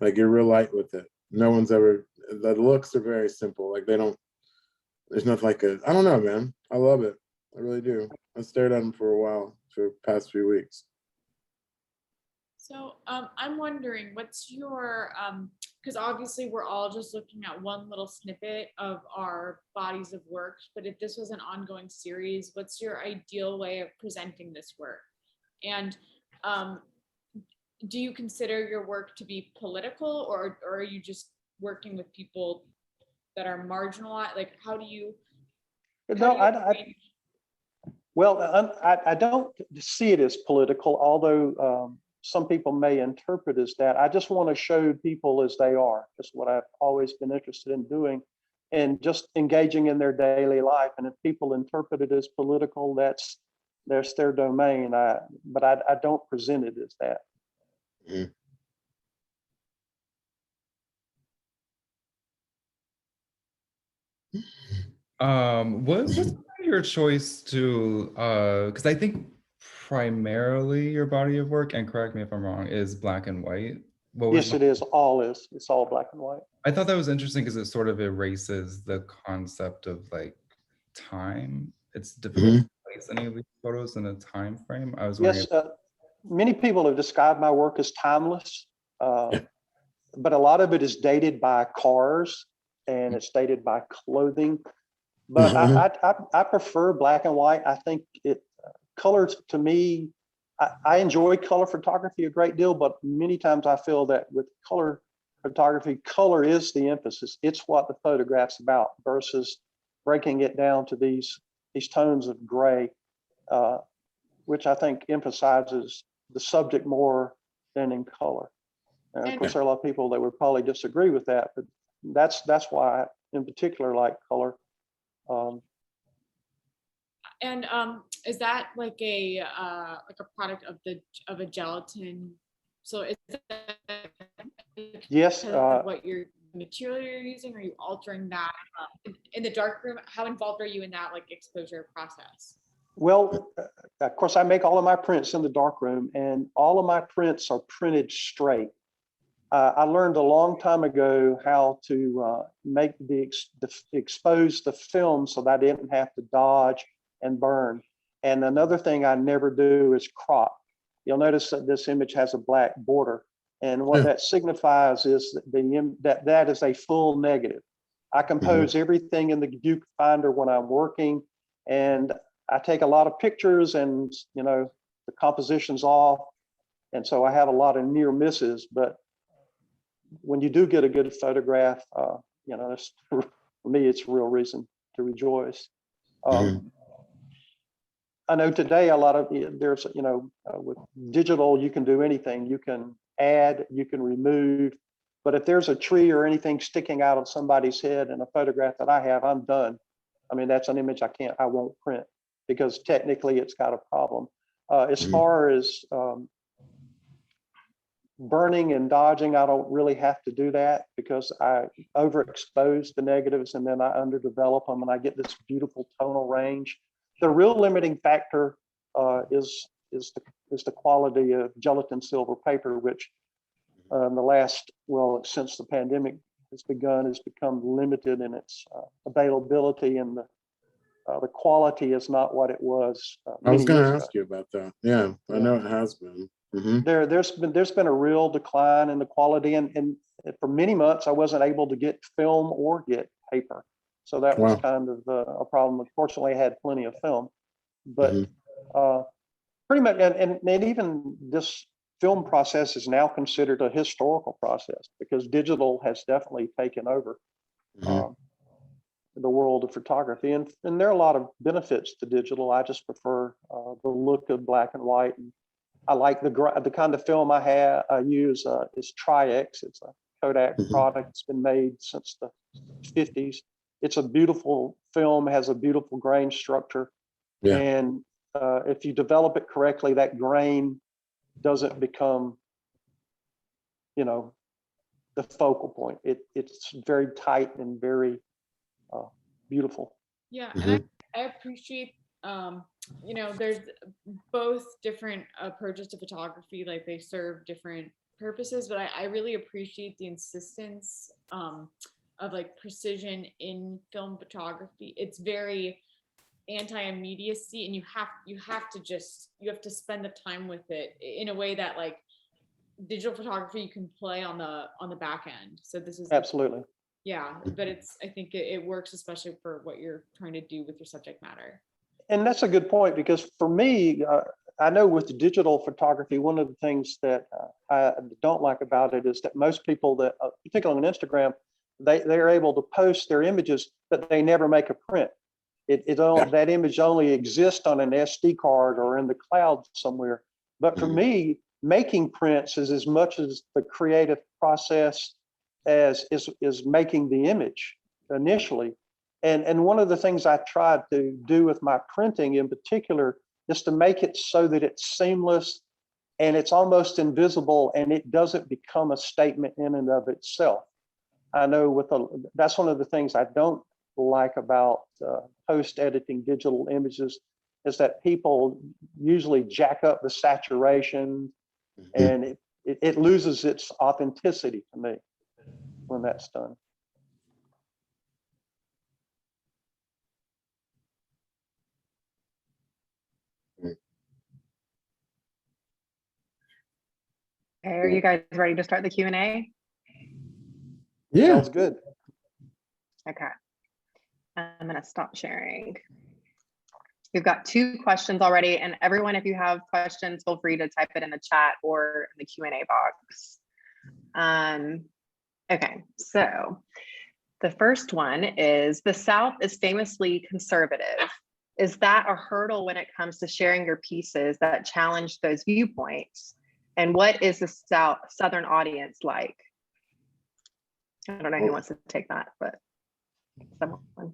Like, you're real light with it. No one's ever, the looks are very simple. Like, there's nothing like I don't know, man. I love it. I really do. I stared at them for a while, for the past few weeks. So I'm wondering, what's your, because obviously we're all just looking at one little snippet of our bodies of work, but if this was an ongoing series, what's your ideal way of presenting this work? And do you consider your work to be political, or are you just working with people that are marginalized? Like, how do you? Well, I don't see it as political, although some people may interpret as that. I just want to show people as they are. That's what I've always been interested in doing, and just engaging in their daily life. And if people interpret it as political, that's their domain. But I don't present it as that. What's your choice to because I think primarily your body of work, and correct me if I'm wrong, is black and white. Yes, it is. It's all black and white. I thought that was interesting because it sort of erases the concept of like time. It's difficult to place any of these photos in a time frame. I was wondering. Yes, many people have described my work as timeless, but a lot of it is dated by cars and it's dated by clothing. But I prefer black and white. I think color to me, I enjoy color photography a great deal, but many times I feel that with color photography, color is the emphasis. It's what the photograph's about versus breaking it down to these tones of gray, which I think emphasizes the subject more than in color. And of course, there are a lot of people that would probably disagree with that, but that's why I, in particular, like color. Is that like a product of a gelatin? So is that yes, what your material you're using? Are you altering that in the darkroom? How involved are you in that like exposure process? Well, of course, I make all of my prints in the darkroom, and all of my prints are printed straight. I learned a long time ago how to make expose the film so that I didn't have to dodge and burn. And another thing I never do is crop. You'll notice that this image has a black border, and what that signifies is that is a full negative. I compose everything in the viewfinder when I'm working, and I take a lot of pictures, and you know the composition's off, and so I have a lot of near misses. But when you do get a good photograph, you know, for me, it's a real reason to rejoice. I know today a lot of there's, you know, with digital, you can do anything. You can add, you can remove, but if there's a tree or anything sticking out of somebody's head in a photograph that I have, I'm done. I mean, that's an image I won't print because technically it's got a problem. As far as burning and dodging, I don't really have to do that because I overexpose the negatives and then I underdevelop them and I get this beautiful tonal range. The real limiting factor is the quality of gelatin silver paper, which the last, well, since the pandemic has begun, has become limited in its availability, and the quality is not what it was. I was many going years to ago. ask you about that. Yeah, I Yeah. know it has been. Mhm. There's been a real decline in the quality, and for many months I wasn't able to get film or get paper, so that was Wow. kind of a problem. Unfortunately, I had plenty of film, but Mhm. pretty much, and even this film process is now considered a historical process because digital has definitely taken over Mhm. the world of photography, and there are a lot of benefits to digital. I just prefer the look of black and white, and I like the kind of film I use is Tri-X. It's a Kodak Mhm. product. It's been made since the 50s. It's a beautiful film, has a beautiful grain structure, Yeah. and if you develop it correctly, that grain doesn't become, you know, the focal point. It's very tight and very beautiful. Yeah, Mhm. and I appreciate, you know, there's both different approaches to photography, like they serve different purposes, but I really appreciate the insistence of like precision in film photography. It's very anti-immediacy, and you have to spend the time with it in a way that like digital photography you can play on the back end. So this is Absolutely. yeah, but I think it works especially for what you're trying to do with your subject matter. And that's a good point, because for me, I know with digital photography, one of the things that I don't like about it is that most people that, particularly on Instagram, they're able to post their images, but they never make a print. That image only exists on an SD card or in the cloud somewhere. But for Mhm. me, making prints is as much as the creative process as is making the image initially. And one of the things I tried to do with my printing in particular is to make it so that it's seamless and it's almost invisible, and it doesn't become a statement in and of itself. I know that's one of the things I don't like about post-editing digital images, is that people usually jack up the saturation, Mhm. and it loses its authenticity to me when that's done. Okay, are you guys ready to start the Q&A? Yeah. Sounds good. Okay. I'm going to stop sharing. We've got 2 questions already, and everyone, if you have questions, feel free to type it in the chat or in the Q&A box. Okay, so the first one is, the South is famously conservative. Is that a hurdle when it comes to sharing your pieces that challenge those viewpoints? And what is the Southern audience like? I don't know who wants to take that, but someone.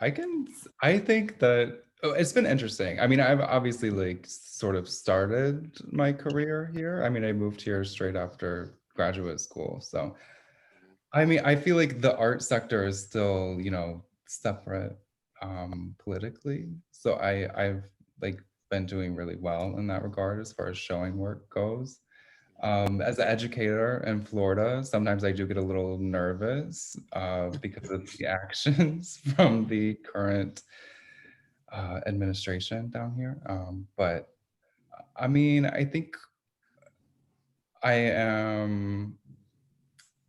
I think that it's been interesting. I mean, I've obviously like sort of started my career here. I mean, I moved here straight after graduate school. So, I mean, I feel like the art sector is still, you know, separate politically. So I've like been doing really well in that regard as far as showing work goes. As an educator in Florida, sometimes I do get a little nervous because of the actions from the current administration down here. But I mean, I think I am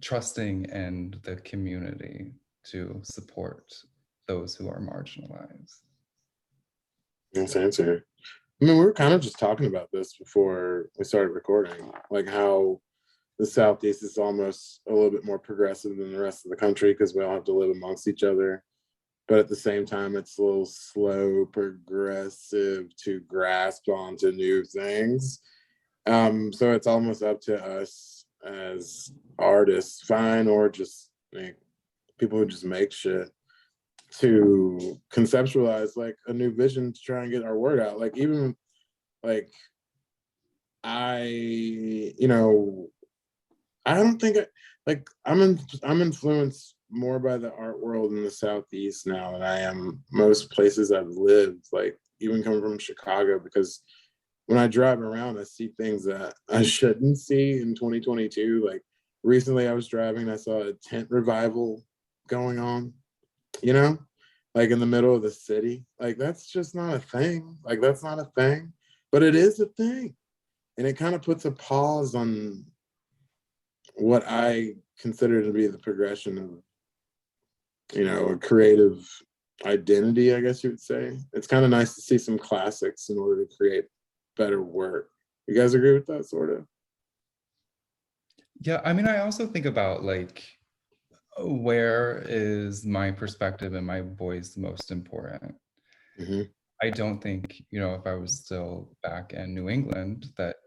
trusting in the community to support those who are marginalized. That's answer. I mean, we were kind of just talking about this before we started recording, like how the Southeast is almost a little bit more progressive than the rest of the country because we all have to live amongst each other. But at the same time, it's a little slow, progressive to grasp onto new things. So it's almost up to us as artists, fine, or just like people who just make shit, to conceptualize like a new vision to try and get our word out. Like even like you know, I don't think I'm influenced more by the art world in the Southeast now than I am most places I've lived. Like even coming from Chicago, because when I drive around, I see things that I shouldn't see in 2022. Like recently I was driving, I saw a tent revival going on, you know, like in the middle of the city. Like that's just not a thing. Like that's not a thing, but it is a thing. And it kind of puts a pause on what I consider to be the progression of, you know, a creative identity, I guess you would say. It's kind of nice to see some classics in order to create better work. You guys agree with that, sort of? Yeah, I mean, I also think about like, where is my perspective and my voice most important? Mm-hmm. I don't think, you know, if I was still back in New England, that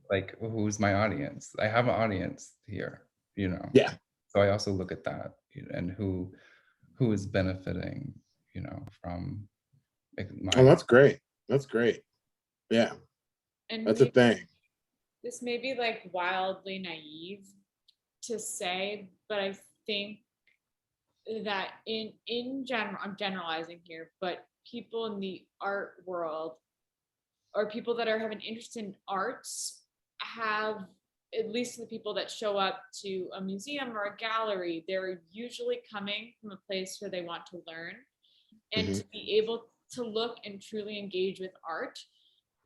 like, who's my audience? I have an audience here, you know? Yeah. So I also look at that and who is benefiting, you know, from like, Oh, my, that's great. That's great. Yeah, And that's a thing. this may be like wildly naive to say, but I think that in general, I'm generalizing here, but people in the art world or people that have an interest in arts have, at least the people that show up to a museum or a gallery, they're usually coming from a place where they want to learn and to be able to look and truly engage with art.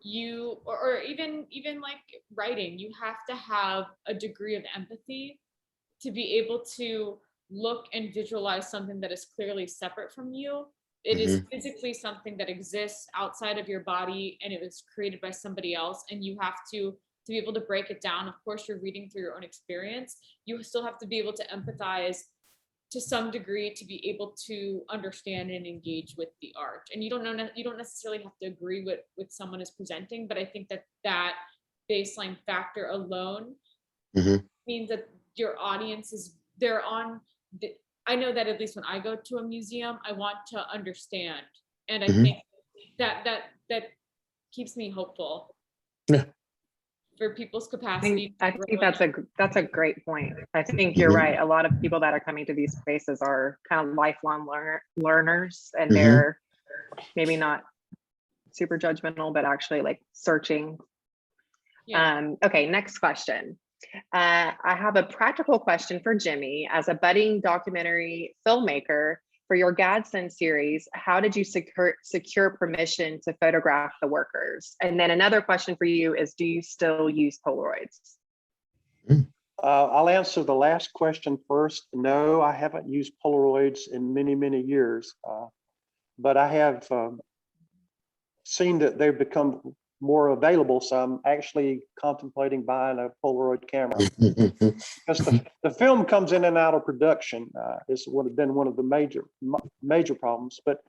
You or even like writing, you have to have a degree of empathy to be able to look and visualize something that is clearly separate from you. It is physically something that exists outside of your body and it was created by somebody else, and you have to be able to break it down. Of course, you're reading through your own experience. You still have to be able to empathize to some degree to be able to understand and engage with the art. And you don't necessarily have to agree with someone is presenting, but I think that baseline factor alone means that your audience is they're on the, I know that at least when I go to a museum, I want to understand. And I think that keeps me hopeful. Yeah. For people's capacity. I think that's a great point. I think you're right. A lot of people that are coming to these spaces are kind of lifelong learners, and they're maybe not super judgmental, but actually like searching. Yeah. Okay, next question. I have a practical question for Jimmy. As a budding documentary filmmaker, for your Gadsden series, how did you secure permission to photograph the workers? And then another question for you is, do you still use Polaroids? I'll answer the last question first. No, I haven't used Polaroids in many, many years, but I have seen that they've become more available, so I'm actually contemplating buying a Polaroid camera. Because the film comes in and out of production. This would have been one of the major problems. But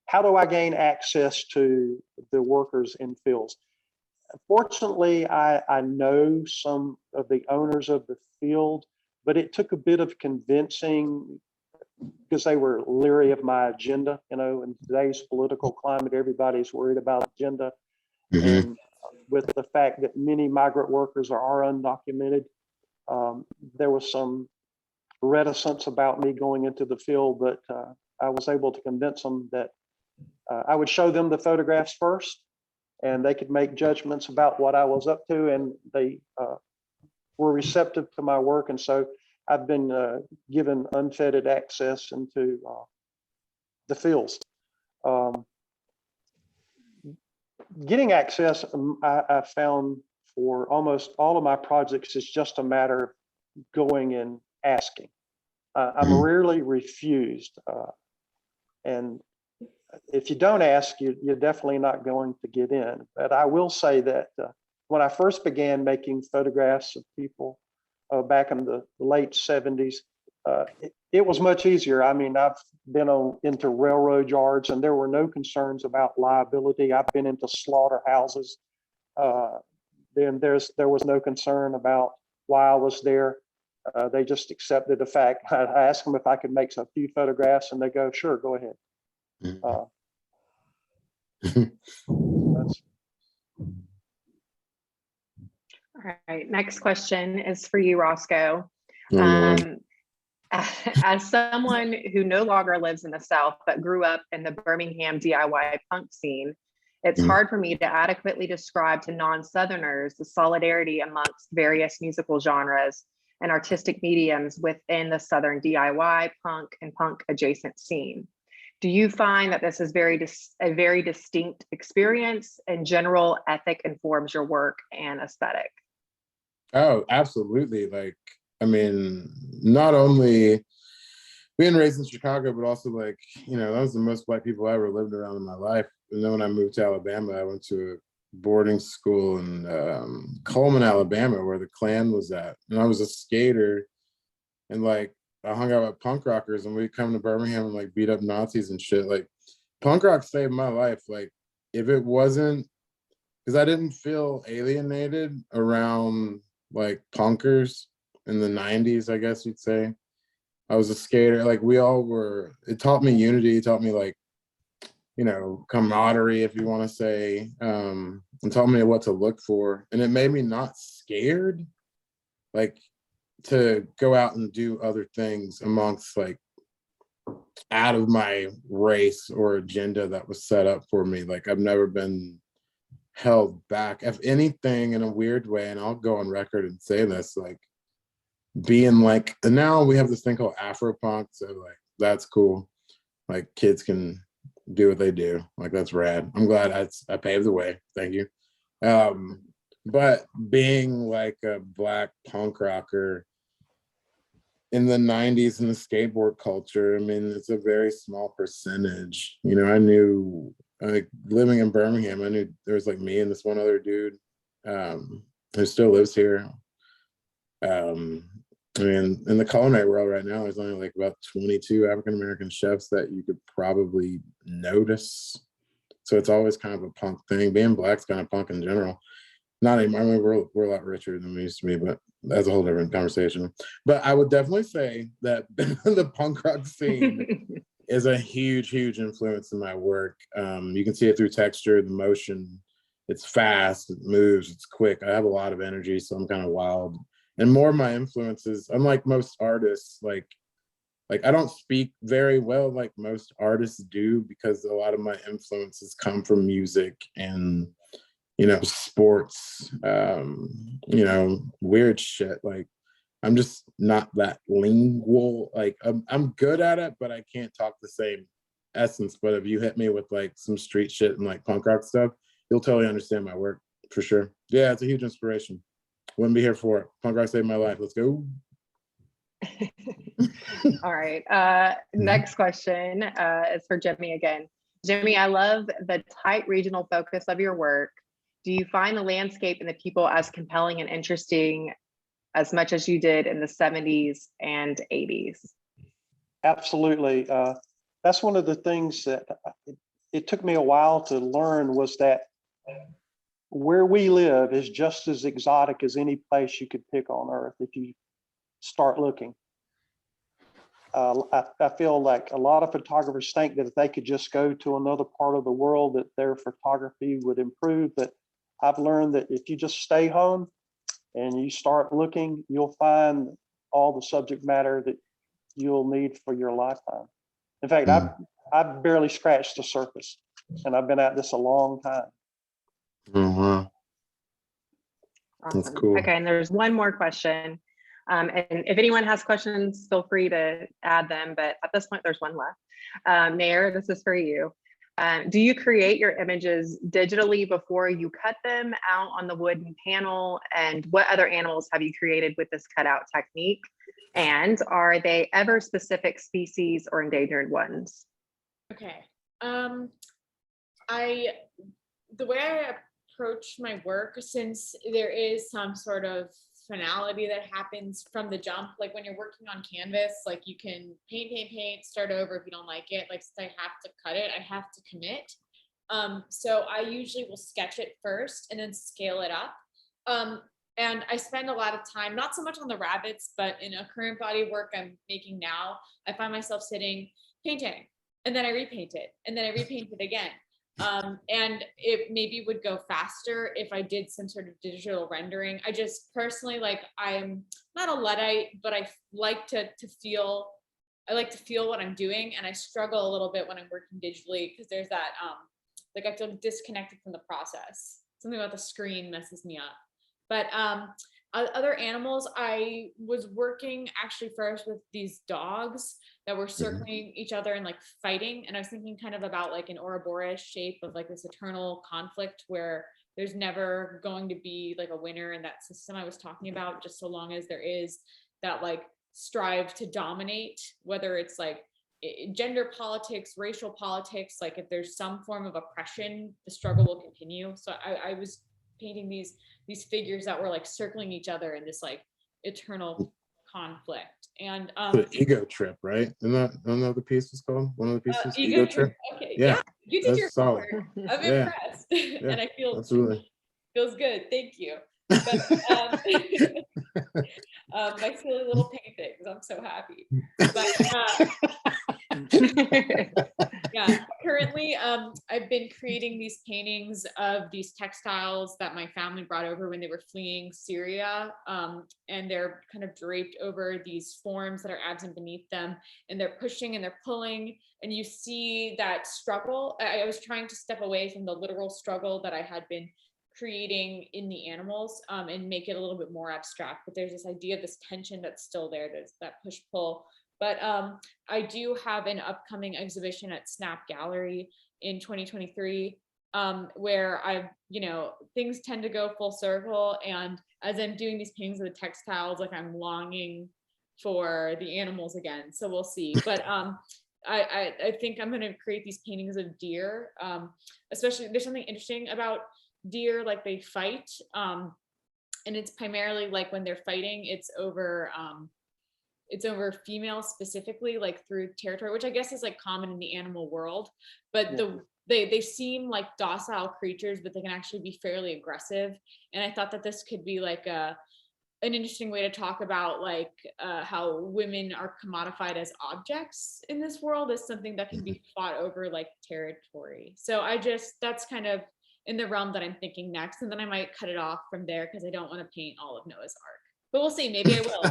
how do I gain access to the workers in fields? Fortunately, I know some of the owners of the field, but it took a bit of convincing because they were leery of my agenda. You know, in today's political climate, everybody's worried about agenda. And with the fact that many migrant workers are undocumented, there was some reticence about me going into the field, but I was able to convince them that I would show them the photographs first and they could make judgments about what I was up to, and they were receptive to my work. And so I've been given unfettered access into the fields. Getting access, I found for almost all of my projects, is just a matter of going and asking. I'm rarely refused. And if you don't ask, you're definitely not going to get in. But I will say that when I first began making photographs of people back in the late 70s, it was much easier. I mean, I've been into railroad yards and there were no concerns about liability. I've been into slaughterhouses. Then there was no concern about why I was there. They just accepted the fact. I asked them if I could make a few photographs and they go, sure, go ahead. All right, next question is for you, Roscoe. As someone who no longer lives in the South, but grew up in the Birmingham DIY punk scene, It's Mhm. hard for me to adequately describe to non-Southerners the solidarity amongst various musical genres and artistic mediums within the Southern DIY, punk, and punk adjacent scene. Do you find that this is a very distinct experience, and general ethic informs your work and aesthetic? Oh, absolutely. Like, I mean, not only being raised in Chicago, but also like, that was the most Black people I ever lived around in my life. And then when I moved to Alabama, I went to a boarding school in Coleman, Alabama, where the Klan was at. And I was a skater, and like I hung out with punk rockers, and we'd come to Birmingham and like beat up Nazis and shit. Like, punk rock saved my life. Like, if it wasn't, because I didn't feel alienated around like punkers in the 90s, I guess you'd say. I was a skater. Like, we all were, it taught me unity, it taught me like, camaraderie, if you want to say, and taught me what to look for. And it made me not scared, like, to go out and do other things amongst like out of my race or agenda that was set up for me. Like, I've never been held back. If anything, in a weird way, and I'll go on record and say this, like, being like, and now we have this thing called Afropunk, so like that's cool. Like, kids can do what they do. Like, that's rad. I'm glad I paved the way. Thank you. But being like a Black punk rocker in the 90s in the skateboard culture, I mean, it's a very small percentage. I knew, like, living in Birmingham, I knew there was like me and this one other dude who still lives here. I mean, in the culinary world right now, there's only like about 22 African-American chefs that you could probably notice. So it's always kind of a punk thing. Being Black's kind of punk in general. Not anymore. I mean, we're a lot richer than we used to be, but that's a whole different conversation. But I would definitely say that the punk rock scene is a huge, huge influence in my work. You can see it through texture, the motion. It's fast, it moves, it's quick. I have a lot of energy, so I'm kind of wild. And more of my influences, unlike most artists, like I don't speak very well like most artists do, because a lot of my influences come from music and sports, weird shit. Like, I'm just not that lingual. Like, I'm good at it, but I can't talk the same essence. But if you hit me with like some street shit and like punk rock stuff, you'll totally understand my work for sure. Yeah, it's a huge inspiration. Wouldn't be here for it. Punk rock saved my life. Let's go. All right. Next question is for Jimmy again. Jimmy, I love the tight regional focus of your work. Do you find the landscape and the people as compelling and interesting as much as you did in the 70s and 80s? Absolutely. That's one of the things that it took me a while to learn, was that where we live is just as exotic as any place you could pick on earth if you start looking. I feel like a lot of photographers think that if they could just go to another part of the world, that their photography would improve. But I've learned that if you just stay home and you start looking, you'll find all the subject matter that you'll need for your lifetime. In fact, I've barely scratched the surface, and I've been at this a long time. Oh, wow. Awesome. That's cool. Okay, and there's one more question. And if anyone has questions, feel free to add them. But at this point, there's one left. Nair, this is for you. Do you create your images digitally before you cut them out on the wooden panel? And what other animals have you created with this cutout technique? And are they ever specific species or endangered ones? Okay. The way I approach my work, since there is some sort of finality that happens from the jump, like when you're working on canvas, like you can paint, start over if you don't like it. Like, since I have to cut it, I have to commit. So I usually will sketch it first and then scale it up. And I spend a lot of time, not so much on the rabbits, but in a current body of work I'm making now, I find myself sitting, painting, and then I repaint it, and then I repaint it again. And it maybe would go faster if I did some sort of digital rendering. I just personally, like, I'm not a Luddite, but I like to feel what I'm doing, and I struggle a little bit when I'm working digitally, because there's that like I feel disconnected from the process. Something about the screen messes me up. But other animals, I was working actually first with these dogs that were circling each other and like fighting. And I was thinking kind of about like an Ouroboros shape of like this eternal conflict where there's never going to be like a winner in that system I was talking about, just so long as there is that like strive to dominate, whether it's like gender politics, racial politics, like if there's some form of oppression, the struggle will continue. So I was painting these figures that were like circling each other in this like eternal conflict. And The ego trip, right? Isn't that the piece was called? One of the pieces? ego trip. Okay, Yeah, you did your solid. homework. I'm Yeah. impressed. And I feel Absolutely. feels good. Thank you. But, my silly little paintings. I'm so happy. But yeah, currently I've been creating these paintings of these textiles that my family brought over when they were fleeing Syria, and they're kind of draped over these forms that are absent beneath them, and they're pushing and they're pulling, and you see that struggle. I was trying to step away from the literal struggle that I had been creating in the animals, and make it a little bit more abstract, but there's this idea of this tension that's still there. There's that push pull. But I do have an upcoming exhibition at Snap Gallery in 2023, where I've, things tend to go full circle. And as I'm doing these paintings of the textiles, like I'm longing for the animals again. So we'll see. But I think I'm going to create these paintings of deer. Especially, there's something interesting about deer, like they fight. And it's primarily like when they're fighting, it's over females specifically, like through territory, which I guess is like common in the animal world, but they seem like docile creatures, but they can actually be fairly aggressive. And I thought that this could be like an interesting way to talk about like how women are commodified as objects in this world as something that can be fought over like territory. So that's kind of in the realm that I'm thinking next. And then I might cut it off from there because I don't want to paint all of Noah's Ark. But we'll see. Maybe I will.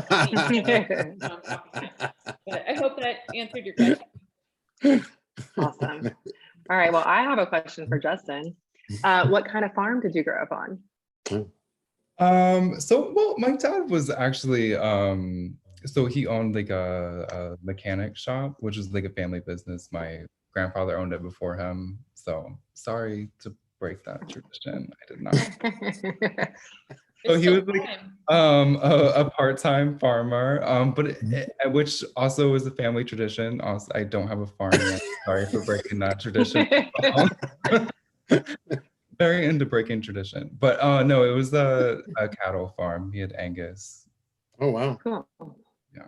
But I hope that answered your question. Awesome. All right. Well, I have a question for Justin. What kind of farm did you grow up on? Well, my dad was actually, so he owned like a mechanic shop, which is like a family business. My grandfather owned it before him. So sorry to break that tradition. I did not. So he was like a part-time farmer, but which also is a family tradition. Also, I don't have a farm yet. Sorry for breaking that tradition. Very into breaking tradition, but no, it was a cattle farm. He had Angus. Oh wow! Cool. Yeah.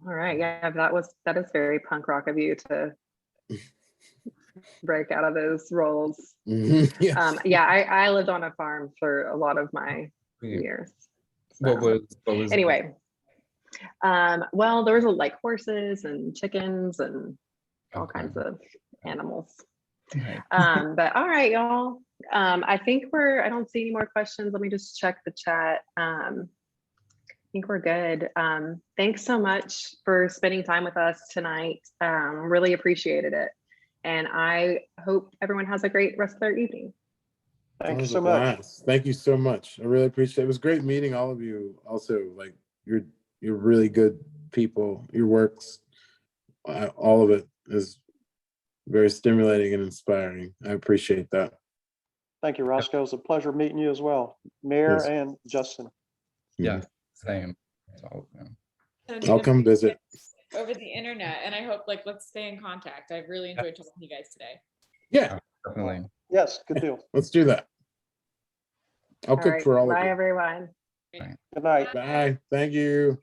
All right. Yeah, that is very punk rock of you to break out of those roles. Yes. I lived on a farm for a lot of my years. So. What was anyway? Well, there was like horses and chickens and all kinds of animals. Okay. But all right, y'all. I think I don't see any more questions. Let me just check the chat. I think we're good. Thanks so much for spending time with us tonight. Really appreciated it. And I hope everyone has a great rest of their evening. Thank you so much. Thank you so much. I really appreciate it. It was great meeting all of you. Also, like you're really good people. Your works, all of it is very stimulating and inspiring. I appreciate that. Thank you, Roscoe. It's a pleasure meeting you as well, Mayor and Justin. Yeah, same. So, I'll come visit over the internet, and I hope let's stay in contact. I've really enjoyed talking to you guys today. Yeah, definitely. Yes, good deal. Let's do that. I'll cook for all of you. Bye, everyone. Good night. Bye. Thank you.